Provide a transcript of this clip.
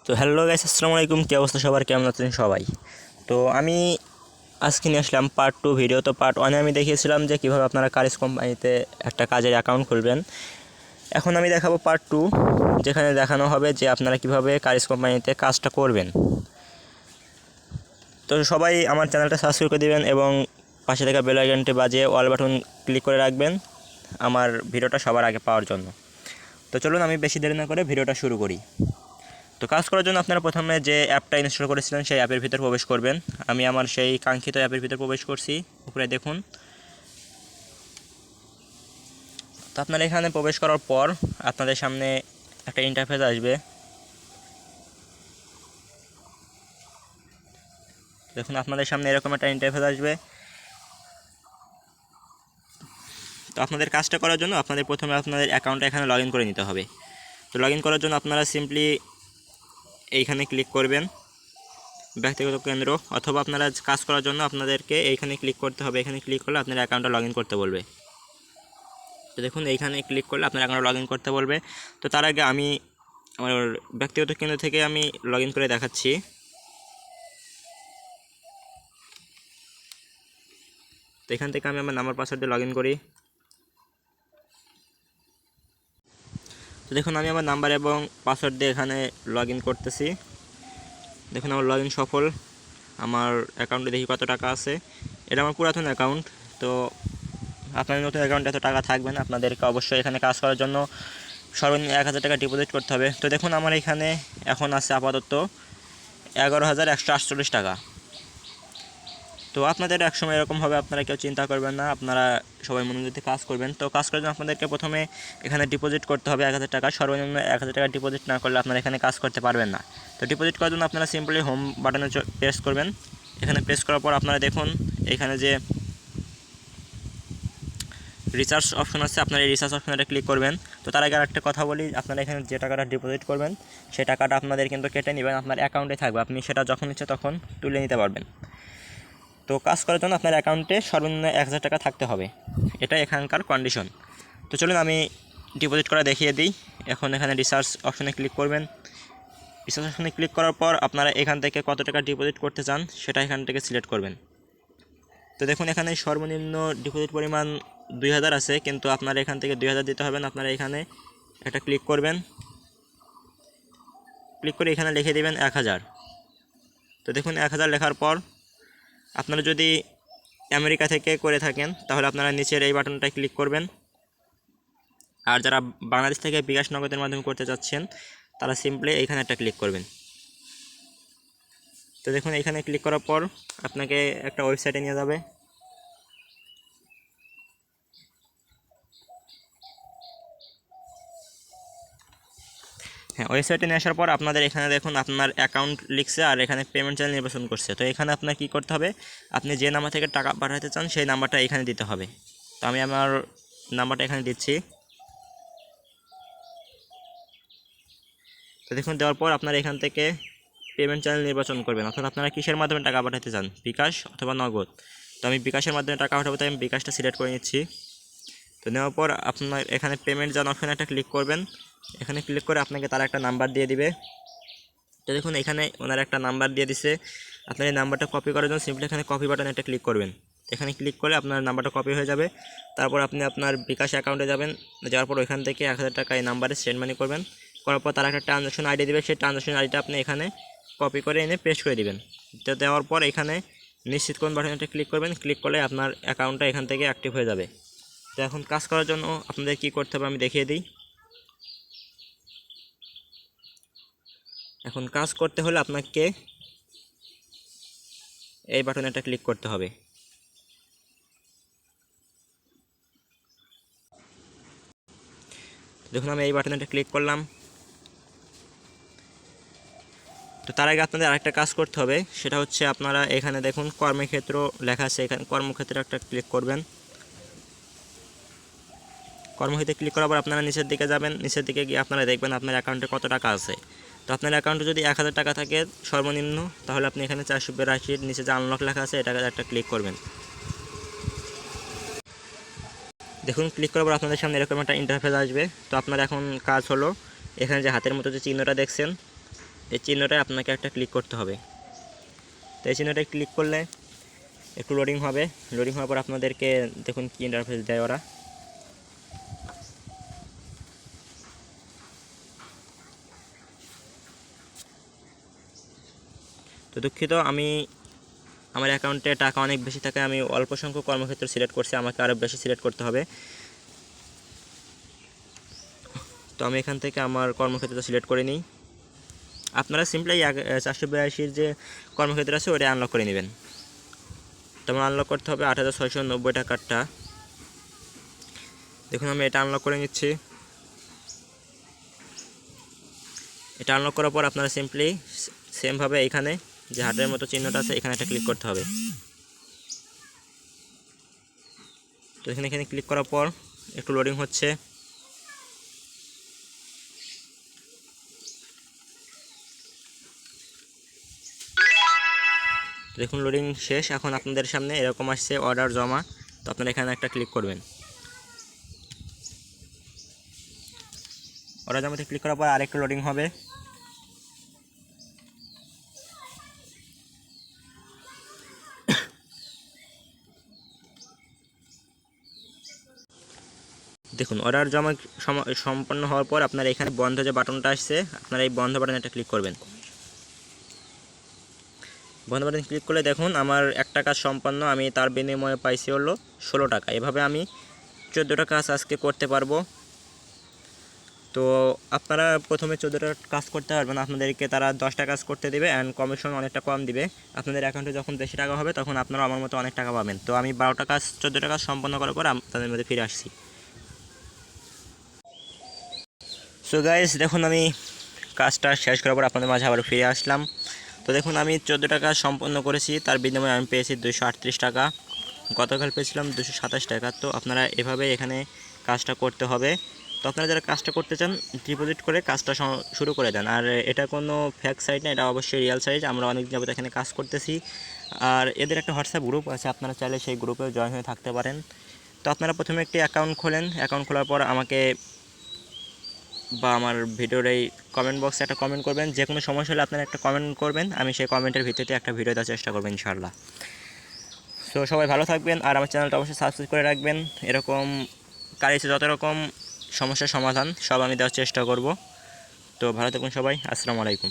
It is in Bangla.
তো হ্যালো গাইস, আসসালামু আলাইকুম। কী অবস্থা সবার, কেমন আছেন সবাই? তো আমি আজকে নিয়ে আসলাম পার্ট 2 ভিডিও। তো পার্ট 1 আমি দেখিয়েছিলাম যে কীভাবে আপনারা কারিজ কোম্পানিতে একটা কাজের অ্যাকাউন্ট খুলবেন। এখন আমি দেখাবো পার্ট 2, যেখানে দেখানো হবে যে আপনারা কীভাবে কারিজ কোম্পানিতে কাজটা করবেন। তো সবাই আমার চ্যানেলটা সাবস্ক্রাইব করে দেবেন এবং পাশে থাকা বেল আইকনটি বাজিয়ে অল বাটন ক্লিক করে রাখবেন আমার ভিডিওটা সবার আগে পাওয়ার জন্য। তো চলুন আমি বেশি দেরি না করে ভিডিওটা শুরু করি। তো কাজ করার জন্য আপনারা প্রথমে যে অ্যাপটা ইনস্টল করেছিলেন সেই অ্যাপের ভিতর প্রবেশ করবেন। আমি আমার সেই কাঙ্ক্ষিত অ্যাপের ভিতর প্রবেশ করছি, উপরে দেখুন। তো আপনারা এখানে প্রবেশ করার পর আপনাদের সামনে একটা ইন্টারফেস আসবে। দেখুন আপনাদের সামনে এরকম একটা ইন্টারফেস আসবে। তো আপনাদের কাজটা করার জন্য আপনাদের প্রথমে আপনাদের অ্যাকাউন্টটা এখানে লগ ইন করে নিতে হবে। তো লগ ইন করার জন্য আপনারা সিম্পলি এইখানে ক্লিক করবেন, ব্যক্তিগত কেন্দ্র, অথবা আপনারা কাজ করার জন্য আপনাদেরকে এইখানে ক্লিক করতে হবে। এখানে ক্লিক করলে আপনার অ্যাকাউন্টটা লগ ইন করতে বলবে। তো দেখুন এইখানে ক্লিক করলে আপনার অ্যাকাউন্টে লগ ইন করতে বলবে। তো তার আগে আমি আমার ব্যক্তিগত কেন্দ্র থেকে আমি লগ ইন করে দেখাচ্ছি। তো এখান থেকে আমি আমার নাম্বার পাসওয়ার্ড দিয়ে লগ ইন করি। তো দেখুন আমি আমার নাম্বার এবং পাসওয়ার্ড দিয়ে এখানে লগ ইন করতেছি। দেখুন আমার লগ ইন সফল। আমার অ্যাকাউন্টে দেখি কত টাকা আছে। এটা আমার পুরাতন অ্যাকাউন্ট। তো আপনাদের নতুন অ্যাকাউন্টে এত টাকা থাকবে না, আপনাদেরকে অবশ্যই এখানে কাজ করার জন্য সর্বনিম্ন 1000 টাকা ডিপোজিট করতে হবে। তো দেখুন আমার এখানে এখন আছে আপাতত 11,148 টাকা। তো আপনাদের একসময় এরকম হবে, আপনারা কেউ চিন্তা করবেন না, আপনারা সবাই মনোযোগ দিয়ে কাজ করবেন। তো কাজ করার জন্য আপনাদেরকে প্রথমে এখানে ডিপোজিট করতে হবে 1000 টাকা। সর্বনিম্ন 1000 টাকা ডিপোজিট না করলে আপনারা এখানে কাজ করতে পারবেন না। তো ডিপোজিট করার জন্য আপনারা সিম্পলি হোম বাটনে প্রেস করবেন। এখানে প্রেস করার পর আপনারা দেখুন এখানে যে রিচার্জ অপশন আছে, আপনারা এই রিচার্জ অপশনটা ক্লিক করবেন। তো তার আগে আরেকটা কথা বলি, আপনারা এখানে যে টাকাটা ডিপোজিট করবেন সেই টাকাটা আপনাদের কিন্তু কেটে নেবেন, আপনার অ্যাকাউন্টে থাকবে, আপনি সেটা যখন ইচ্ছে তখন তুলে নিতে পারবেন। তো কাজ করার জন্য আপনার অ্যাকাউন্টে সর্বনিম্ন 1000 টাকা থাকতে হবে, এটা এখানকার কন্ডিশন। তো চলুন আমি ডিপোজিট করা দেখিয়ে দিই। এখন এখানে রিচার্জ অপশনে ক্লিক করবেন। রিচার্জ অপশনে ক্লিক করার পর আপনারা এখান থেকে কত টাকা ডিপোজিট করতে চান সেটা এখান থেকে সিলেক্ট করবেন। তো দেখুন এখানে সর্বনিম্ন ডিপোজিট পরিমাণ 2000 আছে, কিন্তু আপনারা এখান থেকে 2000 দিতে হবে না। আপনারা এখানে একটা ক্লিক করবেন, ক্লিক করে এখানে লিখে দেবেন 1000। তো দেখুন 1000 লেখার পর আপনারা যদি আমেরিকা থেকে করে থাকেন তাহলে আপনারা নিচের এই বাটনটায় ক্লিক করবেন। আর যারা বাংলাদেশ থেকে বিকাশ নগদের মাধ্যমে করতে চাচ্ছেন তারা সিম্পলি এইখানে একটা ক্লিক করবেন। তো দেখুন এখানে ক্লিক করার পর আপনাকে একটা ওয়েবসাইটে নিয়ে যাবে। হ্যাঁ, ওয়েবসাইটে নিয়ে আসার পর আপনাদের এখানে দেখুন আপনার অ্যাকাউন্ট লিখছে আর এখানে পেমেন্ট চ্যানেল নির্বাচন করছে। তো এখানে আপনার কী করতে হবে, আপনি যে নাম্বার থেকে টাকা পাঠাতে চান সেই নাম্বারটা এখানে দিতে হবে। তো আমি আমার নাম্বারটা এখানে দিচ্ছি। তো দেখুন দেওয়ার পর আপনারা এখান থেকে পেমেন্ট চ্যানেল নির্বাচন করবেন, অর্থাৎ আপনারা কিসের মাধ্যমে টাকা পাঠাতে চান, বিকাশ অথবা নগদ। তো আমি বিকাশের মাধ্যমে টাকা পাঠাবো, তাই আমি বিকাশটা সিলেক্ট করে নিচ্ছি। তো নেওয়ার পর আপনার এখানে পেমেন্ট জান অপশানে একটা ক্লিক করবেন। এখানে ক্লিক করে আপনাকে তারা একটা নাম্বার দিয়ে দিবে। তো দেখুন এখানে ওনার একটা নাম্বার দিয়ে দিছে। আপনার এই নাম্বারটা কপি করার জন্য সিম্পলি এখানে কপি বাটনে একটা ক্লিক করবেন। এখানে ক্লিক করলে আপনার নাম্বারটা কপি হয়ে যাবে। তারপর আপনি আপনার বিকাশ অ্যাকাউন্টে যাবেন, যাওয়ার পর ওইখান থেকে 1000 টাকা এই নাম্বারে সেন্ড মানি করবেন। করার পর তারা একটা ট্রানজাকশন আইডি দেবে, সেই ট্রানজাকশন আইডিটা আপনি এখানে কপি করে এনে পেস্ট করে দিবেন। তো দেওয়ার পর এখানে নিশ্চিতকরণ বাটনে একটা ক্লিক করবেন। ক্লিক করলে আপনার অ্যাকাউন্টটা এখান থেকে অ্যাক্টিভ হয়ে যাবে। তো এখন কাজ করার জন্য আপনাদের কী করতে হবে আমি দেখিয়ে দিই। এখন কাজ করতে হলে আপনাকে এই বাটনে একটা ক্লিক করতে হবে। দেখুন আমি এই বাটনে একটা ক্লিক করলাম। তো তার আগে আপনাদের আরেকটা কাজ করতে হবে, সেটা হচ্ছে আপনারা এখানে দেখুন কর্মক্ষেত্র লেখা আছে, এখানে কর্মক্ষেত্রে একটা ক্লিক করবেন। কর্মক্ষেত্রে ক্লিক করার পর আপনারা নিচের দিকে যাবেন। নিচের দিকে গিয়ে আপনারা দেখবেন আপনার অ্যাকাউন্টে কত টাকা আছে। তো আপনার অ্যাকাউন্টে যদি 1000 টাকা থাকে সর্বনিম্ন, তাহলে আপনি এখানে 482 নিচে যে আনলক লেখা আছে এটাকে একটা ক্লিক করবেন। দেখুন ক্লিক করার পর আপনাদের সামনে এরকম একটা ইন্টারফেস আসবে। তো আপনার এখন কাজ হলো এখানে যে হাতের মতো যে চিহ্নটা দেখছেন এই চিহ্নটায় আপনাকে একটা ক্লিক করতে হবে। তো এই চিহ্নটায় ক্লিক করলে একটু লোডিং হবে। লোডিং হওয়ার পর আপনাদেরকে দেখুন কি ইন্টারফেস দেয় ওরা। তো দুঃখিত, আমার অ্যাকাউন্টে টাকা অনেক বেশি থাকে, আমি অল্প সংখ্যক কর্মক্ষেত্র সিলেক্ট করছি, আমাকে আরও বেশি সিলেক্ট করতে হবে। তো আমি এখান থেকে আমার কর্মক্ষেত্রটা সিলেক্ট করে নিই। আপনারা সিম্পলি 482 যে কর্মক্ষেত্র আছে ওটা আনলক করে নেবেন। তো আমার আনলক করতে হবে 8,690 টাকারটা। দেখুন আমি এটা আনলক করে নিচ্ছি। এটা আনলক করার পর আপনারা সিম্পলি সেমভাবে এখানে যে হার্টের মতো চিহ্নটা আছে এখানে একটা ক্লিক করতে হবে। তো এখানে ক্লিক করার পর একটু লোডিং হচ্ছে। দেখুন লোডিং শেষ। এখন আপনাদের সামনে এরকম আসছে অর্ডার জমা। তো আপনারা এখানে একটা ক্লিক করবেন। অর্ডার জমাতে ক্লিক করার পর আরেকটু লোডিং হবে। দেখুন অর্ডার জমা সম্পন্ন হওয়ার পর আপনারা এখানে বন্ধ যে বাটনটা আসছে আপনারা এই বন্ধ বাটনে একটা ক্লিক করবেন। বন্ধ বাটনে ক্লিক করলে দেখুন আমার একটা কাজ সম্পন্ন, আমি তার বিনিময়ে পাইছি হলো 16 টাকা। এভাবে আমি 14টা কাজ আজকে করতে পারবো। তো আপনারা প্রথমে 14টা কাজ করতে পারবেন, আপনাদেরকে তারা 10টা কাজ করতে দেবে অ্যান্ড কমিশন অনেকটা কম দিবে। আপনাদের অ্যাকাউন্টে যখন বেশি টাকা হবে তখন আপনারা আমার মতো অনেক টাকা পাবেন। তো আমি 12টা কাজ 14টা কাজ সম্পন্ন করার পর আপনাদের মধ্যে ফিরে আসছি। সো গাইস দেখুন আমি কাজটা শেষ করার পর আপনাদের মাঝে আবার ফিরে আসলাম। তো দেখুন আমি 14টা কাজ সম্পন্ন করেছি, তার বিনিময়ে আমি পেয়েছি 238 টাকা। গতকাল পেয়েছিলাম 227 টাকা। তো আপনারা এভাবে এখানে কাজটা করতে হবে। তো আপনারা যারা কাজটা করতে চান ডিপোজিট করে কাজটা শুরু করে দেন। আর এটা কোনো ফেক সাইট না, এটা অবশ্যই রিয়েল সাইট। আমরা অনেক যাবত এখানে কাজ করতেছি। আর এদের একটা হোয়াটসঅ্যাপ গ্রুপ আছে, আপনারা চাইলে সেই গ্রুপেও জয়েন হয়ে থাকতে পারেন। তো আপনারা প্রথমে একটি অ্যাকাউন্ট খোলেন। অ্যাকাউন্ট খোলার পর আমাকে বা আমার ভিডিওর এই কমেন্ট বক্সে একটা কমেন্ট করবেন। যে কোনো সমস্যা হলে আপনারা একটা কমেন্ট করবেন, আমি সেই কমেন্টের ভিত্তিতে একটা ভিডিও দেওয়ার চেষ্টা করবো ইনশাআল্লাহ। সো সবাই ভালো থাকবেন আর আমার চ্যানেলটা অবশ্যই সাবস্ক্রাইব করে রাখবেন। এরকম কারিছে যত রকম সমস্যার সমাধান সব আমি দেওয়ার চেষ্টা করব। তো ভালো থাকুন সবাই, আসসালামু আলাইকুম।